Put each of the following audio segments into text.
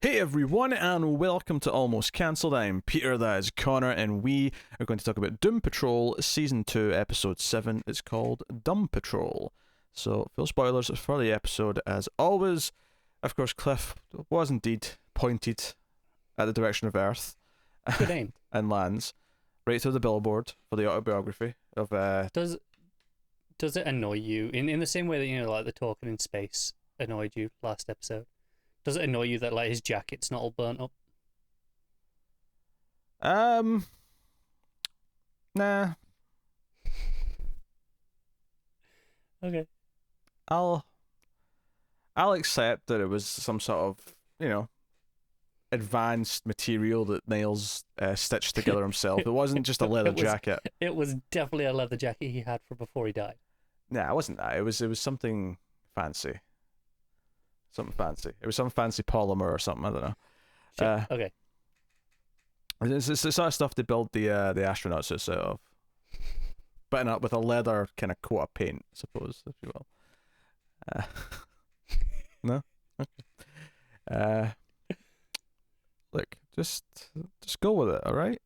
Hey everyone, and welcome to Almost Cancelled. I'm Peter, that is Connor, and we are going to talk about Doom Patrol Season 2, Episode 7. It's called Dumb Patrol. So, full spoilers for the episode, as always. Of course, Cliff was indeed pointed at the direction of Earth. Good aim. And lands right through the billboard for the autobiography of... Does it annoy you, in the same way that, like, the talking in space annoyed you last episode? Does it annoy you that, like, his jacket's not all burnt up? Nah. Okay. I'll accept that it was some sort of, advanced material that Niles stitched together himself. It wasn't just a leather jacket. It was definitely a leather jacket he had from before he died. Nah, it wasn't that. It was something fancy. Something fancy. It was some fancy polymer or something. I don't know. Okay. It's the sort of stuff they build the astronaut suits out of, but with a leather kind of coat of paint, I suppose, if you will. No. Okay. Look, just go with it. All right.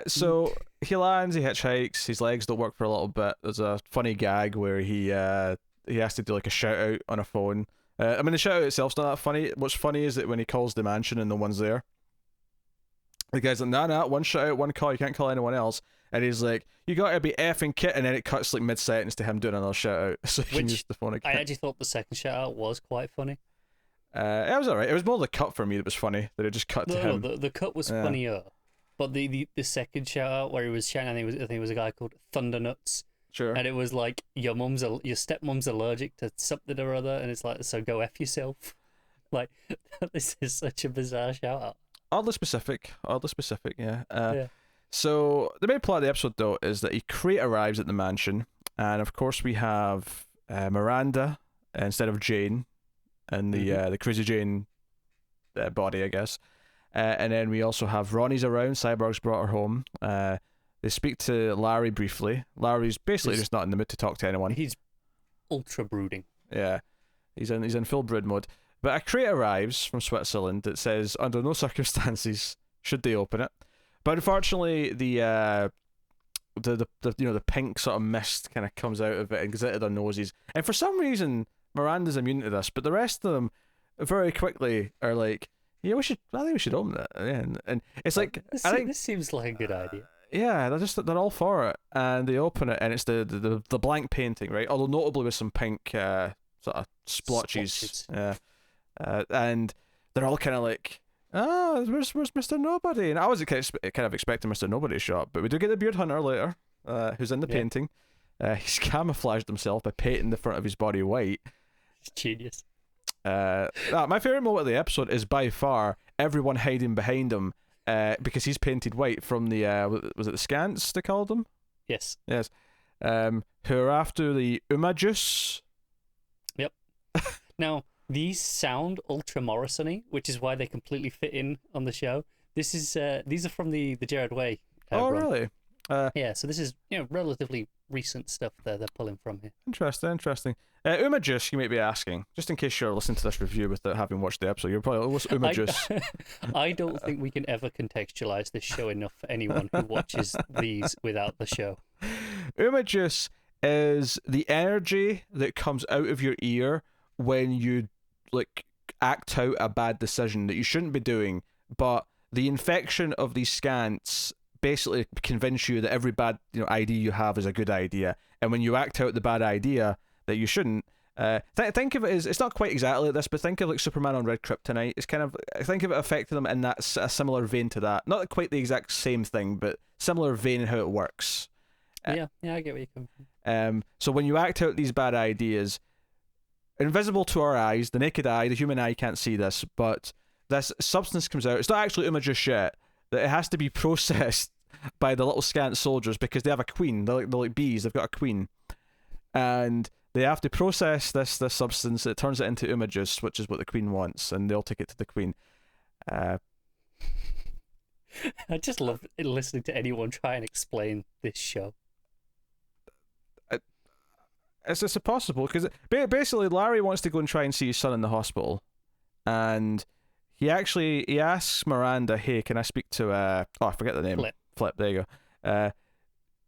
So he lands. He hitchhikes. His legs don't work for a little bit. There's a funny gag where he has to do like a shout out on a phone. The shout out itself's not that funny. What's funny is that when he calls the mansion and no one's there, the guy's like, nah, one shout out, one call, you can't call anyone else. And he's like, you gotta be effing kit, and then it cuts like mid-sentence to him doing another shout out, so he can use the phone again. I actually thought the second shout out was quite funny. It was alright. It was more the cut for me that was funny, that it just cut to him. No, the cut was funnier. But the second shout out where he was shouting, I think it was a guy called Thundernuts. Sure. And it was like, your stepmom's allergic to something or other, and it's like, so go F yourself. Like, this is such a bizarre shout out. Oddly specific, yeah. Yeah. So the main plot of the episode, though, is that Crate arrives at the mansion, and of course we have Miranda instead of Jane, and the Crazy Jane body, I guess. And then we also have Ronnie's around. Cyborg's brought her home. They speak to Larry briefly. Larry's basically just not in the mood to talk to anyone. He's ultra brooding. Yeah, he's in full brood mode. But a crate arrives from Switzerland that says under no circumstances should they open it. But unfortunately, the pink sort of mist kind of comes out of it and goes into their noses. And for some reason, Miranda's immune to this, but the rest of them very quickly are like, yeah, I think we should open it. Yeah, and it's like, this seems like a good idea. Yeah, they're all for it, and they open it, and it's the blank painting, right? Although notably with some pink sort of splotches. And they're all kind of like, where's Mr. Nobody? And I was kind of expecting Mr. Nobody to show up, but we do get the Beard Hunter later, who's in the painting. He's camouflaged himself by painting the front of his body white. It's genius. My favorite moment of the episode is by far everyone hiding behind him. Because he's painted white from the was it the Scants they called them? Yes. Who are after the Umajus. Yep. Now these sound ultra Morrison-y, which is why they completely fit in on the show. These are from the Gerard Way. Oh, run. Really? Yeah. So this is relatively recent stuff they're pulling from here. Interesting. Umajus, you might be asking, just in case you're listening to this review without having watched the episode, you're probably, what's Umajus? I don't think we can ever contextualize this show enough for anyone who watches these without the show. Umajus is the energy that comes out of your ear when you like act out a bad decision that you shouldn't be doing, but the infection of these Scants basically convince you that every bad idea you have is a good idea, and when you act out the bad idea that you shouldn't, think of it as, it's not quite exactly like this, but think of like Superman on Red Kryptonite. It's kind of, think of it affecting them in that a similar vein to that, not quite the exact same thing, but similar vein in how it works. Yeah, I get where you come from. So when you act out these bad ideas, invisible to our eyes, the naked eye, the human eye can't see this, but this substance comes out. It's not actually Umajus shit. That it has to be processed by the little Scant soldiers because they have a queen. They're like bees. They've got a queen, and they have to process this substance. It turns it into Umajus, which is what the queen wants, and they'll take it to the queen. I just love listening to anyone try and explain this show. It's impossible because basically Larry wants to go and try and see his son in the hospital, and he asks Miranda, "Hey, can I speak to I forget the name. Flip. There you go.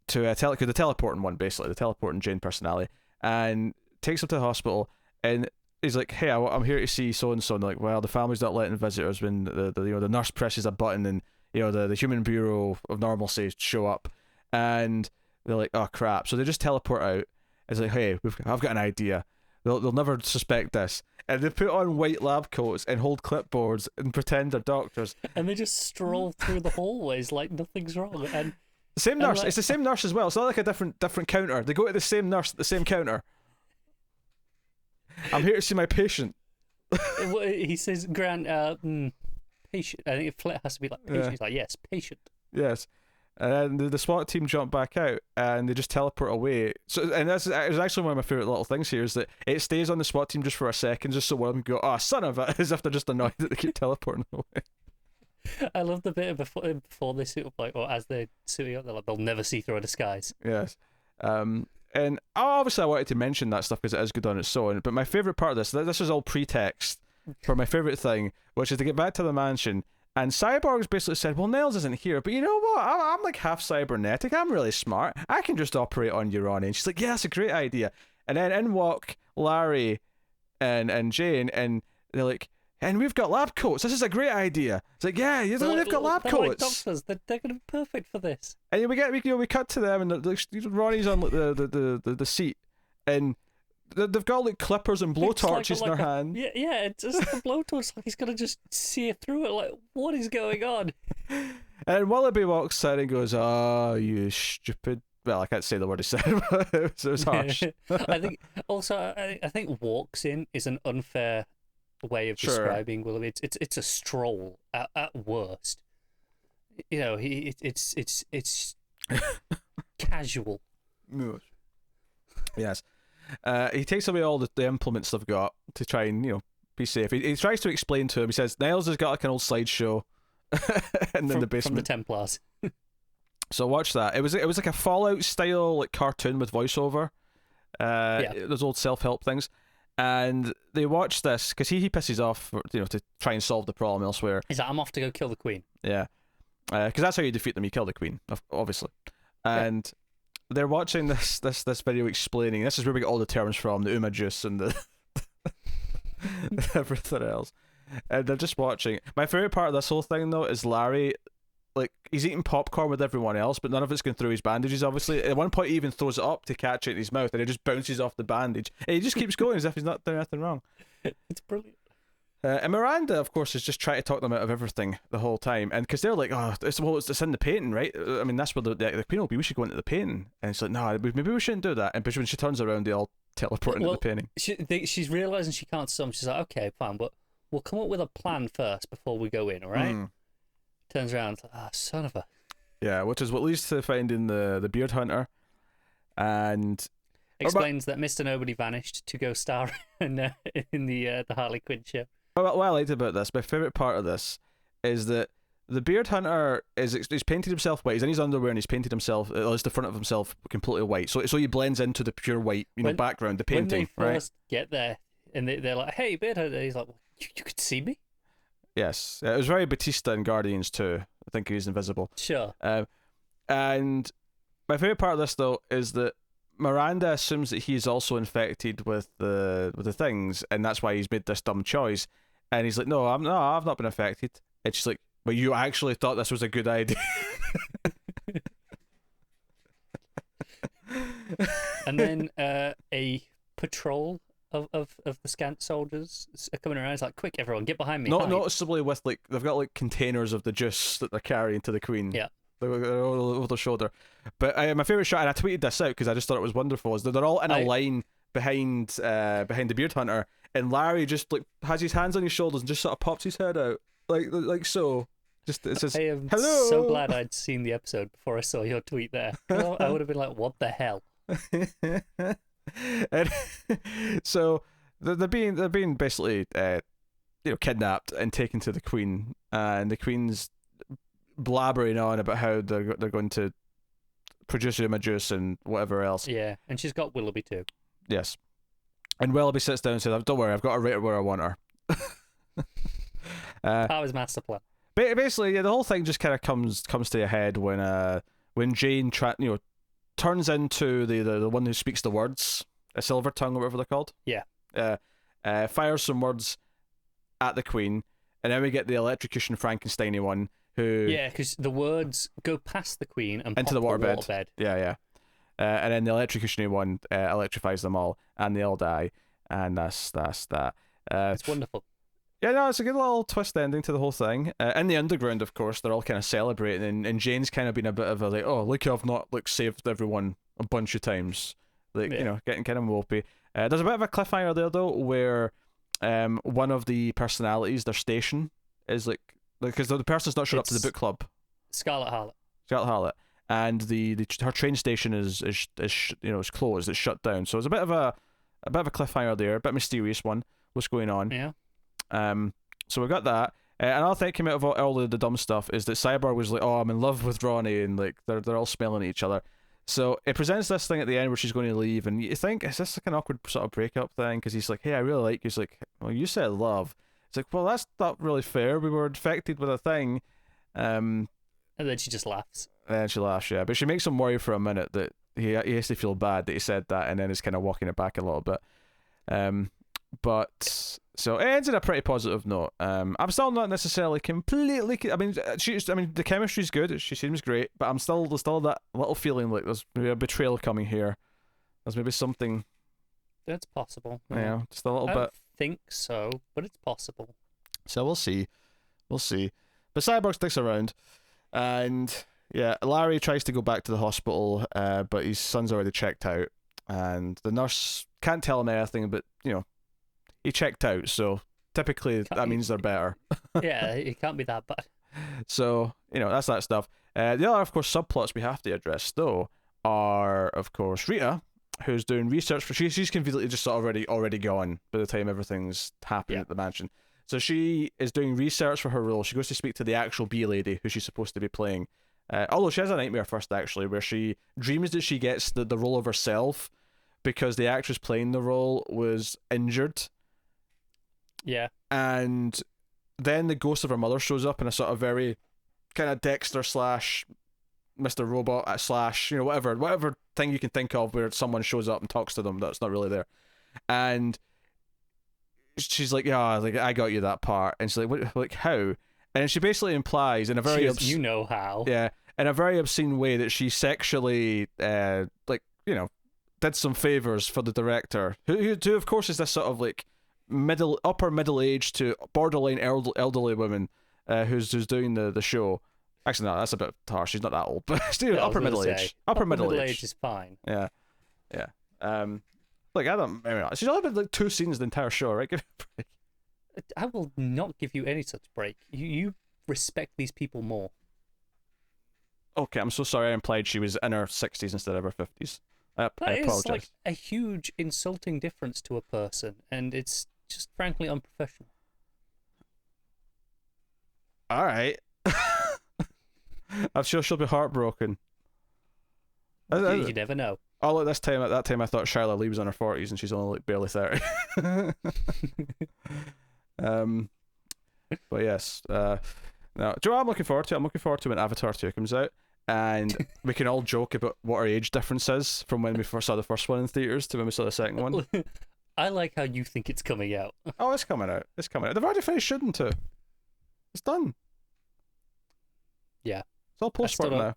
The teleporting one, basically the teleporting Jane personality, and takes him to the hospital, and he's like, "Hey, I'm here to see so and so." And like, well, the family's not letting visitors when the nurse presses a button, and the Human Bureau of Normalcy show up, and they're like, "Oh crap!" So they just teleport out. It's like, "Hey, I've got an idea. They'll never suspect this." And they put on white lab coats and hold clipboards and pretend they're doctors. And they just stroll through the hallways like nothing's wrong. And same nurse. Like, it's the same nurse as well. It's not like a different counter. They go to the same nurse at the same counter. I'm here to see my patient. He says, "Grant, patient." I think it has to be like patient. He's like, "Yes, patient." Yes. And then the SWAT team jump back out and they just teleport away. So, and that's actually one of my favorite little things here is that it stays on the SWAT team just for a second, just so one of them go, "Oh, son of a," as if they're just annoyed that they keep teleporting away. I love the bit before they suit up, like, or as they're suiting up, they're like, they'll never see through a disguise. Yes. And obviously I wanted to mention that stuff because it is good on its own, but my favourite part of this is all pretext for my favourite thing, which is to get back to the mansion, and Cyborg's basically said, "Well, Niles isn't here, but you know what? I'm like half cybernetic. I'm really smart. I can just operate on Urani." And she's like, "Yeah, that's a great idea." And then in walk Larry and Jane, and they're like, "And we've got lab coats. This is a great idea." It's like, "Yeah, they've got lab they're coats. like doctors. They're going to be perfect for this." And we cut to them, and Ronnie's on like, the seat, and they've got like clippers and blowtorches in their hand. Yeah, it's just the blowtorch. Like he's gonna just see through it. Like, what is going on? And Willoughby walks in and goes, "Oh, you stupid." Well, I can't say the word he said, but it was harsh. I think walks in is an unfair way of describing Willoughby. It's a stroll at worst. It's casual. Yes. He takes away all the implements they've got to try and be safe. He tries to explain to him. He says Niles has got like an old slideshow in the basement from the Templars. So watch that. It was like a Fallout style like cartoon with voiceover. Those old self-help things. And they watch this because he pisses off, to try and solve the problem elsewhere. He's like, "I'm off to go kill the Queen." Yeah, because that's how you defeat them. You kill the Queen, obviously. And they're watching this video explaining. This is where we get all the terms from, the Uma juice and the everything else. And they're just watching. My favorite part of this whole thing though is Larry. Like, he's eating popcorn with everyone else, but none of it's going through his bandages, obviously. At one point, he even throws it up to catch it in his mouth, and it just bounces off the bandage. And he just keeps going as if he's not doing anything wrong. It's brilliant. And Miranda, of course, is just trying to talk them out of everything the whole time. And because they're like, "Oh, it's in the painting, right? I mean, that's where the Queen will be. We should go into the painting." And it's like, "No, maybe we shouldn't do that." And when she turns around, they all teleport into the painting. She's realising she can't sum. She's like, "Okay, fine, but we'll come up with a plan first before we go in, all right?" Turns around, it's like, son of a... Yeah, which is what leads to finding the beard hunter, and explains that Mr. Nobody vanished to go star in the Harley Quinn show. What I liked about this, my favourite part of this, is that the beard hunter he's painted himself white. He's in his underwear and he's painted himself, at least the front of himself, completely white. So he blends into the pure white, background, the painting. When they first get there, and they're like, "Hey, beard hunter," he's like, "You could see me." Yes, it was very Batista in Guardians 2. I think he's invisible. Sure. And my favorite part of this though is that Miranda assumes that he's also infected with the things, and that's why he's made this dumb choice. And he's like, "No, I've not been affected." And she's like, "But you actually thought this was a good idea." And then a patrol of the scant soldiers are coming around. It's like, "Quick, everyone, get behind me!" Not noticeably with like they've got like containers of the juice that they're carrying to the Queen. Yeah, they're all over their shoulder. But my favorite shot, and I tweeted this out because I just thought it was wonderful, is that they're all in a line behind the beard hunter, and Larry just like has his hands on his shoulders and just sort of pops his head out like so. Just it says, I am "Hello." So glad I'd seen the episode before I saw your tweet there. I would have been like, "What the hell?" And so they're being basically kidnapped and taken to the Queen, and the Queen's blabbering on about how they're going to produce Uma juice and whatever else. Yeah, and she's got Willoughby too. Yes, and Willoughby sits down and says, "Don't worry, I've got her right where I want her." Power's master plan. Basically, yeah, the whole thing just kind of comes to a head when Jane turns into the one who speaks the words, a silver tongue or whatever they're called. Yeah. Fires some words at the Queen, and then we get the electrocution Frankenstein-y one who Yeah, because the words go past the Queen and into pop the waterbed. Yeah. And then the electrocution one electrifies them all, and they all die, and that's that. It's wonderful. Yeah, no, it's a good little twist ending to the whole thing. In the underground, of course, they're all kind of celebrating, and Jane's kind of been a bit of a like, oh, look, I've not saved everyone a bunch of times, getting kind of mopey. There's a bit of a cliffhanger there though, where one of the personalities, their station, is like because the person's not showed up to the book club. Scarlet Harlot, and her train station is closed, it's shut down. So it's a bit of a cliffhanger there, a bit mysterious one. What's going on? Yeah. So we got that. Another thing that came out of all the dumb stuff is that Cyborg was like, oh, I'm in love with Ronnie, and like they're all smelling at each other. So it presents this thing at the end where she's going to leave, and you think, is this like an awkward sort of breakup thing? Because he's like, hey, I really like you. He's like, well, you said love. It's like, well, that's not really fair. We were infected with a thing. And then she just laughs. And she laughs, yeah. But she makes him worry for a minute that he has to feel bad that he said that, and then is kind of walking it back a little bit. But so it ends on a pretty positive note. I'm still not necessarily completely. I mean, the chemistry's good. She seems great, but there's still that little feeling like there's maybe a betrayal coming here. There's maybe something. That's possible. Yeah, just a little bit. I don't think so, but it's possible. So we'll see. But Cyborg sticks around, and yeah, Larry tries to go back to the hospital, but his son's already checked out, and the nurse can't tell him anything, but he checked out, so typically that means they're better. Yeah, it can't be that bad. So, that's that stuff. The other, of course, subplots we have to address, though, are, of course, Rita, who's doing research for... She's conveniently just sort of already gone by the time everything's happening at the mansion. So she is doing research for her role. She goes to speak to the actual bee lady, who she's supposed to be playing. Although she has a nightmare first, actually, where she dreams that she gets the role of herself because the actress playing the role was injured. Yeah. And then the ghost of her mother shows up in a sort of very kind of Dexter / Mr. Robot / whatever thing you can think of where someone shows up and talks to them that's not really there. And she's like, yeah, like I got you that part. And she's like, what, like how? And she basically implies in a very you know how. Yeah, in a very obscene way that she sexually did some favors for the director, who of course is this sort of like upper middle aged to borderline elderly woman who's doing the show. Actually, no, that's a bit harsh. She's not that old, but still upper middle age. Upper middle age is fine. Yeah. Like I don't. Maybe not. She's only been like 2 scenes the entire show, right? Give me a break. I will not give you any such break. You respect these people more. Okay, I'm so sorry. I implied she was in her 60s instead of her 50s. I apologize. That is like a huge insulting difference to a person, and it's just frankly unprofessional. All right. I'm sure she'll be heartbroken. You never know. All at that time, I thought Charlotte Lee was in her 40s and she's only like barely 30. But yes. Now, do you know what I'm looking forward to? I'm looking forward to when Avatar 2 comes out, and we can all joke about what our age difference is from when we first saw the first one in theaters to when we saw the second one. I like how you think it's coming out. Oh, it's coming out. They've already finished shooting too. It's done. Yeah. It's all post-work now.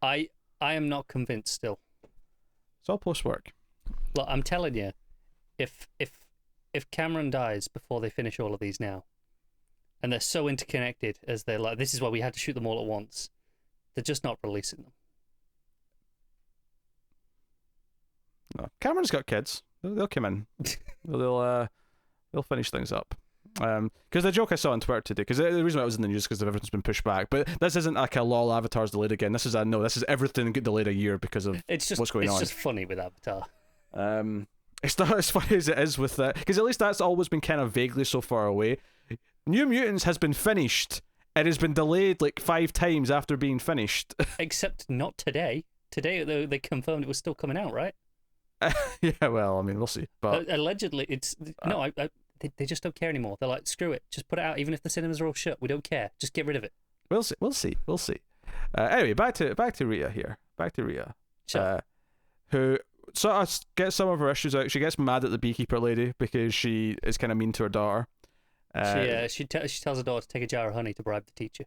I am not convinced still. It's all post-work. Look, I'm telling you, if Cameron dies before they finish all of these now, and they're so interconnected as they're like, this is why we had to shoot them all at once, they're just not releasing them. No, Cameron's got kids. They'll come in. They'll finish things up. Because the joke I saw on Twitter today, because the reason why it was in the news is because everything's been pushed back, but this isn't like a lol Avatar's delayed again. This is everything get delayed a year because of what's going on. It's just funny with Avatar. It's not as funny as it is with that, because at least that's always been kind of vaguely so far away. New Mutants has been finished. It has been delayed like 5 times after being finished. Except not today. Today they confirmed it was still coming out, right? Yeah, well, I mean, we'll see. But allegedly, it's no. they just don't care anymore. They're like, screw it, just put it out, even if the cinemas are all shut. We don't care. Just get rid of it. We'll see. We'll see. We'll see. Anyway, back to Rhea here. Back to Rhea, Sure. who sort of gets some of her issues out. She gets mad at the beekeeper lady because she is kind of mean to her daughter. She tells her daughter to take a jar of honey to bribe the teacher.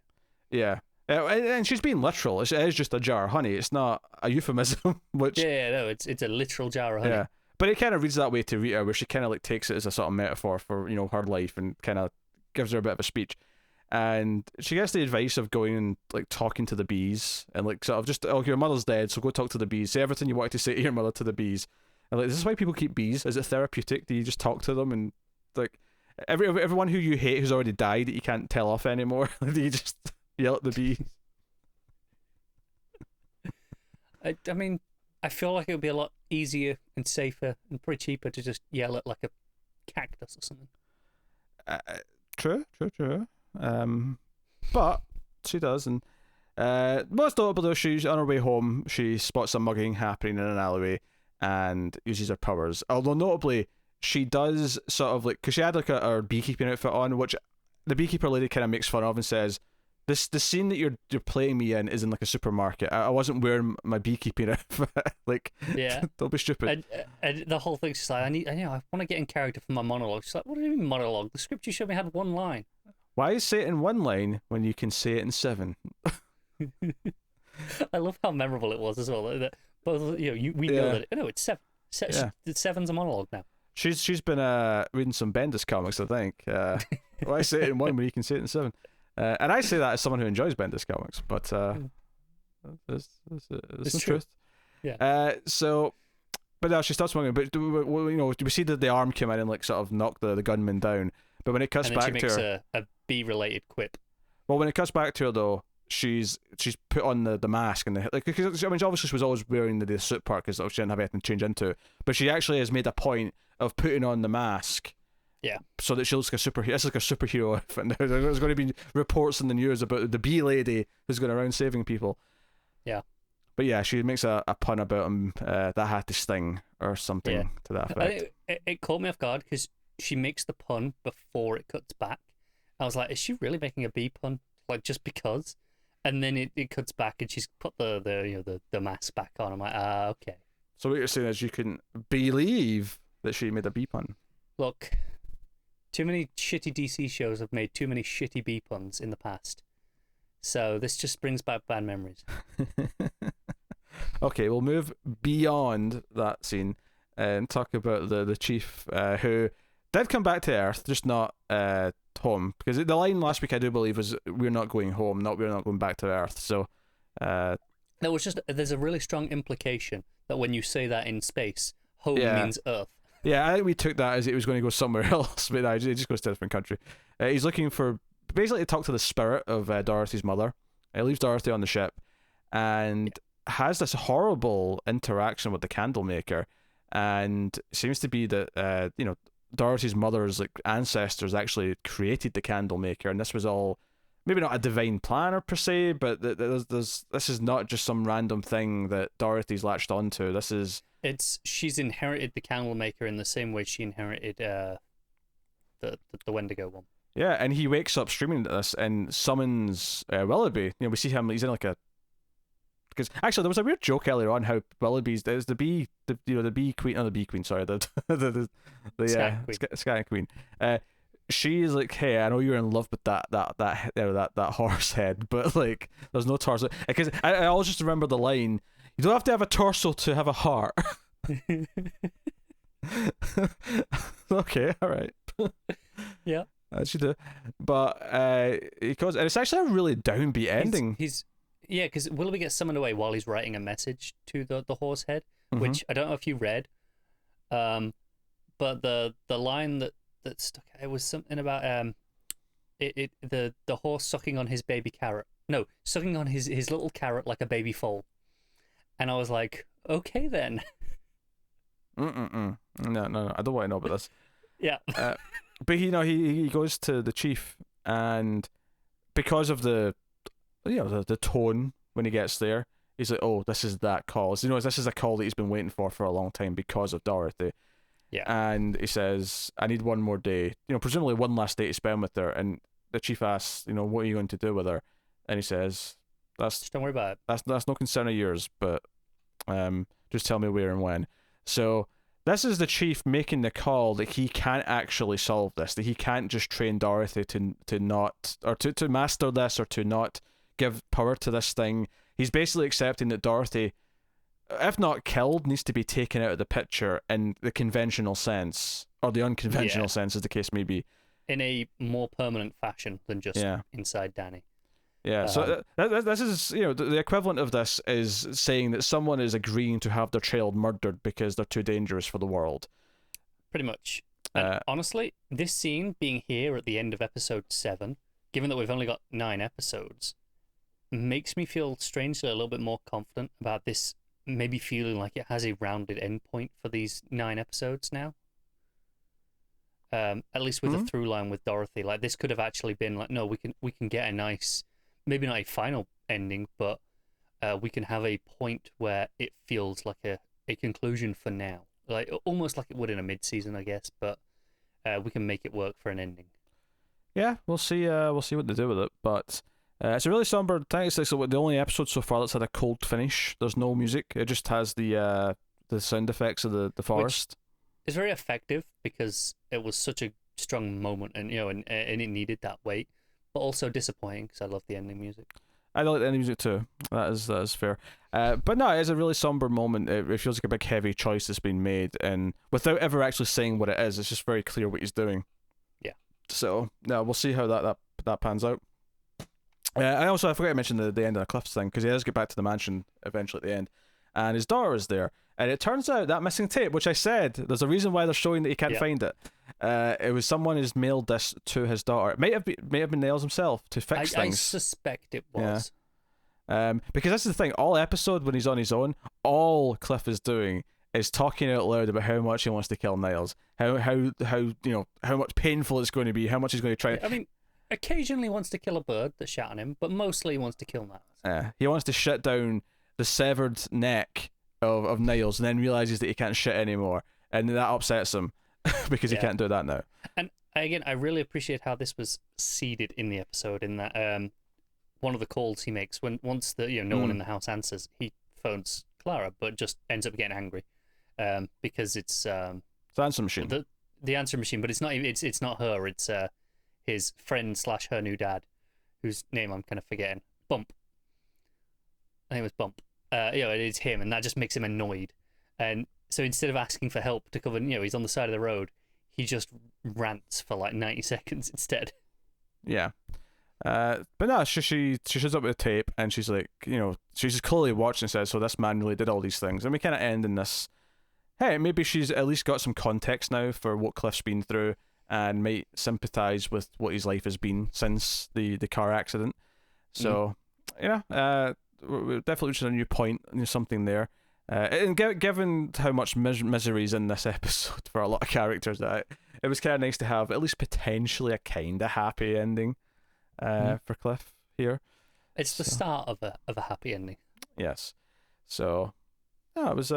Yeah. And she's being literal. It is just a jar of honey. It's not a euphemism. Which No, it's a literal jar of honey. yeah, but it kind of reads that way to Rita, where she kind of like takes it as a sort of metaphor for her life and kind of gives her a bit of a speech. And she gets the advice of going and like talking to the bees and like sort of just, oh, your mother's dead, so go talk to the bees. Say everything you wanted to say to your mother to the bees. And like, this is why people keep bees. Is it therapeutic? Do you just talk to them and like everyone who you hate who's already died that you can't tell off anymore? Do you just yell at the bees? I mean, I feel like it would be a lot easier and safer and pretty cheaper to just yell at like a cactus or something. True. But she does, and most notable though, she's on her way home. She spots a mugging happening in an alleyway and uses her powers. Although notably, she does sort of like, because she had like her beekeeping outfit on, which the beekeeper lady kind of makes fun of and says, the scene that you're playing me in is in like a supermarket. I wasn't wearing my beekeeping outfit. Like, yeah, don't be stupid. And the whole thing's just like, I want to get in character for my monologue. She's like, what do you mean monologue? The script you showed me had one line. Why say it in one line when you can say it in 7? I love how memorable it was as well. That both we know that it's 7. Seven's a monologue now. She's been reading some Bendis comics, I think. Why say it in 1 when you can say it in 7? And I say that as someone who enjoys Bendis comics, but it's the truth. Yeah. But now she starts mugging. But we see that the arm came in and like sort of knocked the gunman down. But when it cuts and then back she makes to her, a bee-related quip. well, when it cuts back to her though, she's put on the mask and because I mean, obviously she was always wearing the suit part because she didn't have anything to change into. But she actually has made a point of putting on the mask. Yeah. So that she looks like a superhero. It's like a superhero outfit. There's going to be reports in the news about the bee lady who's going around saving people. Yeah. But yeah, she makes a pun about him that had to sting or something to that effect. It caught me off guard because she makes the pun before it cuts back. I was like, is she really making a bee pun? Like, just because? And then it cuts back and she's put the mask back on. I'm like, okay. So what you're saying is you can believe that she made a bee pun? Look, too many shitty DC shows have made too many shitty bee puns in the past. So this just brings back bad memories. Okay, we'll move beyond that scene and talk about the chief who did come back to Earth, just not home. Because the line last week, I do believe, was "We're not going home," not "We're not going back to Earth." So there's a really strong implication that when you say that in space, home means Earth. Yeah, I think we took that as it was going to go somewhere else, but no, it just goes to a different country. He's looking for basically to talk to the spirit of Dorothy's mother. He leaves Dorothy on the ship and has this horrible interaction with the candle maker, and it seems to be that Dorothy's mother's like ancestors actually created the candle maker, and this was all maybe not a divine plan or per se, but this is not just some random thing that Dorothy's latched onto. She's inherited the candle maker in the same way she inherited the Wendigo one. Yeah, and he wakes up screaming at this and summons Willoughby. We see him. He's in like a. Because actually, there was a weird joke earlier on how Willoughby's there's the bee queen, not the bee queen. Sorry, the sky queen. She's like, hey, I know you're in love with that horse head, but like, there's no torso. Because I always just remember the line, you don't have to have a torso to have a heart. Okay, all right. Yeah. As you do. But and it's actually a really downbeat ending. Because Willoughby gets summoned away while he's writing a message to the horse head, which I don't know if you read, but the line that stuck out, it was something about the horse sucking on his baby carrot. No, sucking on his little carrot like a baby foal. And I was like, okay then. No, I don't want to know about this. Yeah. But he goes to the chief, and because of the tone when he gets there, he's like, oh, this is that call. This is a call that he's been waiting for a long time because of Dorothy. Yeah. And he says, I need one more day, presumably one last day to spend with her. And the chief asks, what are you going to do with her? And he says, Just don't worry about it. That's no concern of yours, but just tell me where and when. So this is the chief making the call that he can't actually solve this, that he can't just train Dorothy to not, or to master this, or to not give power to this thing. He's basically accepting that Dorothy, if not killed, needs to be taken out of the picture in the conventional sense, or the unconventional sense, as the case may be. In a more permanent fashion than just inside Danny. Yeah, so this is, the equivalent of this is saying that someone is agreeing to have their child murdered because they're too dangerous for the world. Pretty much. And honestly, this scene being here at the end of episode 7, given that we've only got 9 episodes, makes me feel strangely a little bit more confident about this maybe feeling like it has a rounded endpoint for these 9 episodes now. At least with a through line with Dorothy. Like, this could have actually been like, no, we can get a nice, maybe not a final ending, but we can have a point where it feels like a conclusion for now. Like, almost like it would in a mid-season, I guess, but we can make it work for an ending. Yeah, we'll see what they do with it, but it's a really somber thing. It's like the only episode so far that's had a cold finish. There's no music. It just has the sound effects of the forest. It's very effective because it was such a strong moment, and and it needed that weight, but also disappointing because I love the ending music. I like the ending music too. That is fair. But no, it's a really somber moment. It feels like a big heavy choice that's been made, and without ever actually saying what it is, it's just very clear what he's doing. Yeah. So we'll see how that pans out. I forgot to mention the end of the Cliffs thing, because he does get back to the mansion eventually at the end, and his daughter is there. And it turns out that missing tape, which I said, there's a reason why they're showing that he can't find it. It was someone who's mailed this to his daughter. It may have been Nails himself to fix things. I suspect it was. Yeah. Because that's the thing. All episode when he's on his own, all Cliff is doing is talking out loud about how much he wants to kill Niles, how much painful it's going to be, how much he's going to try. I mean, occasionally wants to kill a bird that shot on him, but mostly he wants to kill Niles. He wants to shut down the severed neck of Niles, and then realizes that he can't shit anymore, and that upsets him because he can't do that now. And again, I really appreciate how this was seeded in the episode, in that one of the calls he makes once no one in the house answers, he phones Clara, but just ends up getting angry because it's the answer machine. The answer machine, but it's not even, it's not her. It's his friend / her new dad, whose name I'm kind of forgetting. Bump. I think it was Bump. It's him, and that just makes him annoyed. And so instead of asking for help to cover, he's on the side of the road, he just rants for like 90 seconds instead. Yeah. But no, she shows up with the tape, and she's like, she's just clearly watching and says, so this man really did all these things. And we kind of end in this, hey, maybe she's at least got some context now for what Cliff's been through, and might sympathise with what his life has been since the car accident. So, we're definitely reaching a new point, something there. And given how much misery is in this episode for a lot of characters, it was kind of nice to have at least potentially a kind of happy ending for Cliff here. It's the start of a happy ending. Yes. So, it was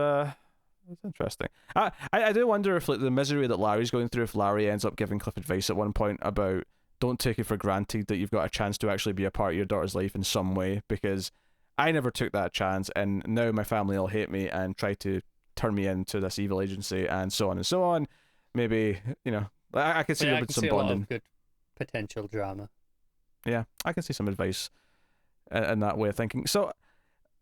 interesting. I do wonder if the misery that Larry's going through, if Larry ends up giving Cliff advice at one point about don't take it for granted that you've got a chance to actually be a part of your daughter's life in some way, because I never took that chance, and now my family will hate me and try to turn me into this evil agency, and so on and so on. Maybe, I could see there with some bonding. A lot of good potential drama. Yeah, I can see some advice in that way of thinking. So,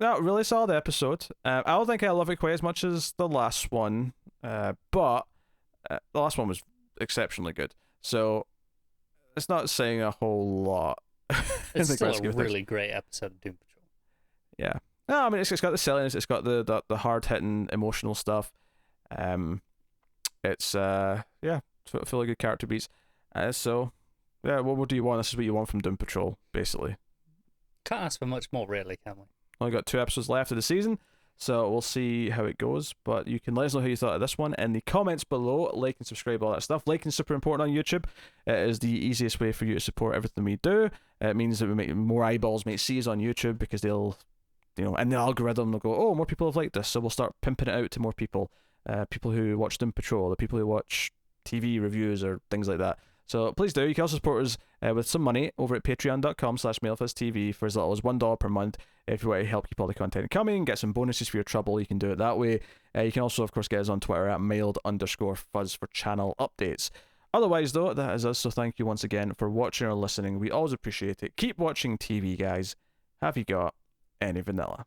that really solid episode. I don't think I love it quite as much as the last one, but the last one was exceptionally good. So, it's not saying a whole lot. It's still a really great episode of Doom Patrol. Yeah. No, I mean, it's got the silliness, it's got the hard-hitting emotional stuff. It's full of good character beats. So, yeah, what do you want? This is what you want from Doom Patrol, basically. Can't ask for much more, really, can we? Only got 2 episodes left of the season, so we'll see how it goes. But you can let us know how you thought of this one in the comments below. Like and subscribe, all that stuff. Liking is super important on YouTube. It is the easiest way for you to support everything we do. It means that we make more eyeballs might see us on YouTube, because they'll, and the algorithm will go, oh, more people have liked this, so we'll start pimping it out to more people. people who watch Doom Patrol, the people who watch TV reviews or things like that. So please do. You can also support us with some money over at patreon.com/MailFistTV for as little as $1 per month. If you want to help keep all the content coming, get some bonuses for your trouble, you can do it that way. You can also, of course, get us on Twitter at mailed_fuzz for channel updates. Otherwise, though, that is us, so thank you once again for watching or listening. We always appreciate it. Keep watching TV, guys. Have you got any vanilla?